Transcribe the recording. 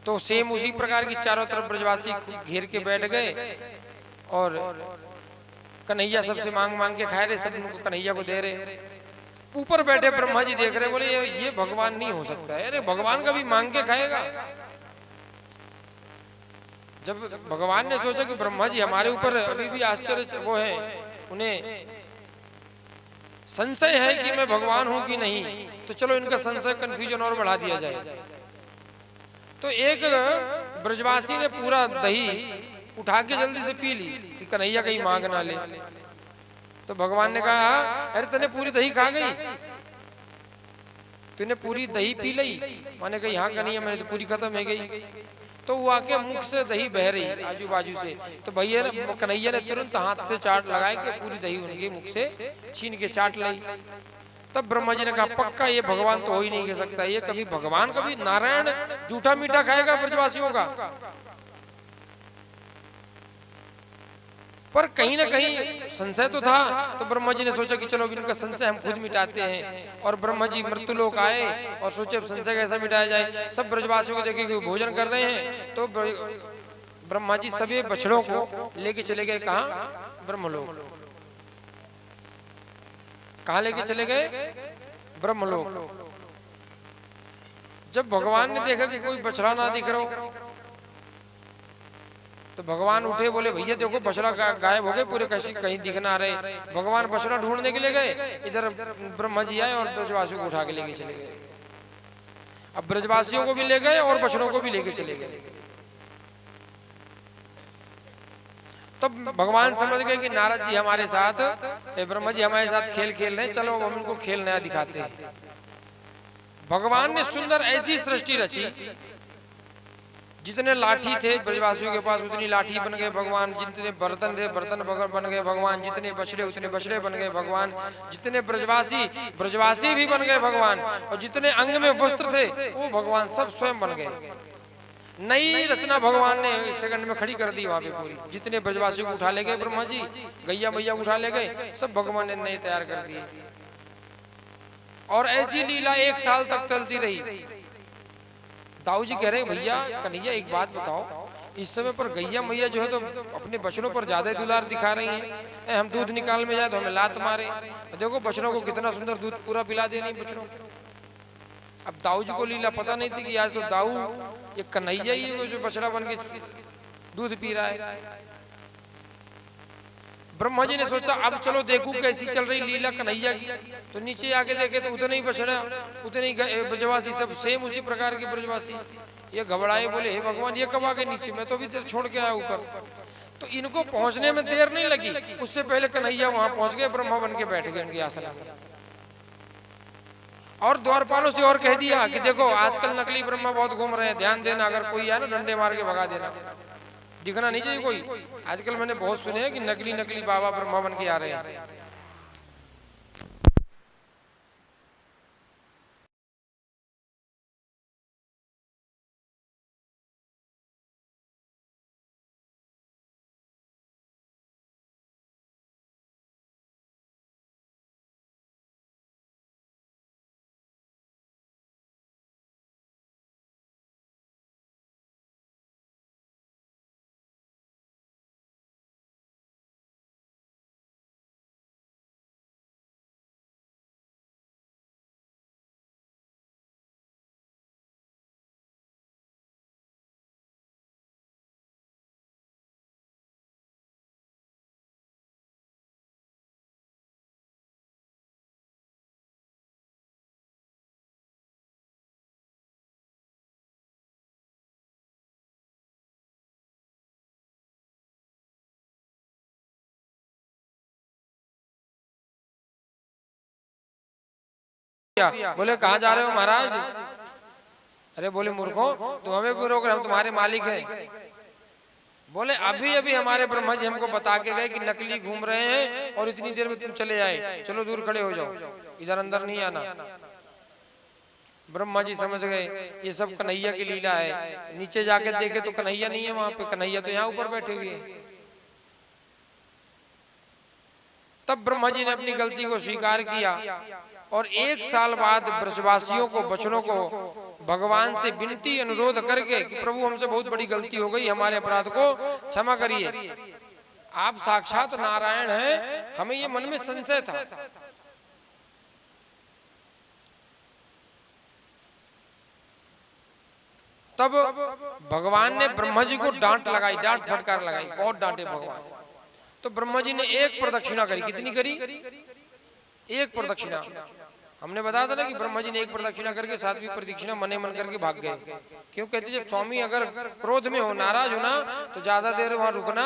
तो सेम उसी प्रकार की चारों तरफ ब्रजवासी घेर के बैठ गए और कन्हैया सबसे मांग मांग के खाए रहे, सब उनको कन्हैया को दे रहे। ऊपर बैठे ब्रह्मा जी देख रहे, बोले ये भगवान नहीं हो सकता है, अरे भगवान कभी मांग के खाएगा। जब भगवान ने सोचा कि ब्रह्मा जी हमारे ऊपर अभी भी आश्चर्य वो है, उन्हें संशय है कि मैं भगवान हूं कि नहीं, तो चलो इनका संशय कंफ्यूजन और बढ़ा दिया जाए। तो एक ब्रजवासी ने पूरा दही उठा के जल्दी से पी ली कि कन्हैया कहीं मांग ना ले। तो भगवान ने कहा, अरे तूने पूरी दही खा गई, तूने पूरी दही पी ली? मैंने कहा हाँ कन्हैया, मैंने तो पूरी खत्म हो गई। तो वो आके मुख से दही बह रही आजू बाजू से, तो भैया ने कन्हैया ने तुरंत हाथ से चाट लगाए कि पूरी दही उनके मुख से छीन के चाट ली। तब ब्रह्मा जी ने कहा पक्का ये भगवान तो हो ही नहीं कह सकता, ये कभी भगवान कभी नारायण जूठा मीठा खाएगा ब्रजवासियों का? पर कहीं ना कहीं संशय तो था। तो ब्रह्मा जी ने सोचा कि चलो इनका संशय हम खुद मिटाते हैं। और ब्रह्मा जी मृत्युलोक आए और सोचे अब संशय कैसा मिटाया जाए। सब ब्रजवासियों को देखे कि भोजन कर रहे हैं, तो ब्रह्मा जी सभी बछड़ों को लेके चले गए कहाँ? ब्रह्मलोक। कहाँ लेके चले गए? ब्रह्मलोक। जब भगवान ने देखा कि कोई बछड़ा ना दिख रहा, तो भगवान उठे, बोले भैया देखो बछड़ा गायब हो गए पूरे, कहीं दिख ना रहे। भगवान बछड़ा ढूंढने के लिए गए, इधर ब्रह्मा जी आए और ब्रजवासियों को उठा के लेके चले गए। अब ब्रजवासियों को भी ले गए और बछड़ों को भी लेके चले गए। तब भगवान समझ गए कि नारद जी हमारे साथ, ब्रह्मा जी हमारे साथ खेल खेल रहे, चलो हम इनको खेल नया दिखाते हैं। भगवान ने सुंदर ऐसी सृष्टि रची, जितने लाठी थे ब्रजवासियों के पास उतनी लाठी बन गए भगवान, जितने बर्तन थे बर्तन बन गए भगवान, जितने बछड़े उतने बछड़े बन गए भगवान, जितने ब्रजवासी भी बन गए भगवान, और जितने अंग में वस्त्र थे वो भगवान सब स्वयं बन गए। नई रचना भगवान ने 1 सेकंड में खड़ी कर दी वहां पे पूरी। जितने ब्रजवासियों को उठा ले गए ब्रह्मा जी, गैया मैया उठा ले गए, सब भगवान ने नए तैयार कर दिए। और ऐसी लीला 1 साल तक चलती रही। दाऊ जी कह रहे भैया कन्हैया एक बात बताओ, इस समय पर गैया मैया जो है तो अपने बछड़ों पर ज्यादा दुलार दिखा रही हैं। हम दूध निकाल में जाए तो हमें लात मारे, देखो बछड़ों को कितना सुंदर दूध पूरा पिला दे नहीं बछड़ों। अब दाऊ जी को लीला पता नहीं थी कि आज तो दाऊ ये कन्हैया ही है जो बछड़ा बन के दूध पी रहा है। ब्रह्मा जी ने सोचा अब चलो देखूं कैसी चल रही लीला कन्हैया की। तो नीचे आके देखे तो उतने ही बछड़ा, उतने ही ब्रजवासी, सब सेम उसी प्रकार के ब्रजवासी। ये घबराए, बोले हे भगवान ये कब आ गए नीचे, मैं तो अभी देर छोड़ के आया ऊपर। तो इनको पहुंचने में देर नहीं लगी, उससे पहले कन्हैया वहां पहुंच गए, ब्रह्मा बन के बैठ गए उनके आसन में। और द्वारपालों से और कह दिया कि देखो आजकल नकली ब्रह्मा बहुत घूम रहे हैं, ध्यान देना, अगर कोई आए ना डंडे मार के भगा देना, दिखना नहीं चाहिए कोई। आजकल मैंने बहुत सुने हैं कि नकली बाबा ब्रह्मा बन के आ रहे हैं। बोले कहाँ जा रहे हो महाराज? अरे बोले मूर्खों तुम हमें क्यों रोक रहे, हम तुम्हारे मालिक हैं। बोले अभी अभी हमारे ब्रह्मा जी हमको बता के गए कि नकली घूम रहे हैं और इतनी देर में तुम चले आए, चलो दूर खड़े हो जाओ, इधर अंदर नहीं आना। ब्रह्मा जी समझ गए ये सब कन्हैया की लीला है। नीचे जाके देखे तो कन्हैया नहीं है वहां पे, कन्हैया तो यहाँ ऊपर बैठे हुए हैं। तब ब्रह्मा जी ने अपनी गलती को स्वीकार किया और 1 साल बाद ब्रजवासियों को, बछड़ों को भगवान से विनती अनुरोध करके कि प्रभु हमसे बहुत बड़ी गलती हो गई, हमारे अपराध को क्षमा करिए। आप साक्षात नारायण हैं, हमें ये मन में संशय था। तब भगवान ने ब्रह्मा जी को डांट लगाई, डांट फटकार लगाई, बहुत डांटे भगवान। तो ब्रह्मा जी ने एक प्रदक्षिणा करी। कितनी करी? एक प्रदक्षिणा। हमने बताया था ना कि ब्रह्मा जी ने एक प्रदक्षिणा करके 7वीं प्रदक्षिणा मने मन करके भाग गए। क्यों कहते जब स्वामी अगर क्रोध में हो, नाराज हो ना, तो ज्यादा देर वहां रुकना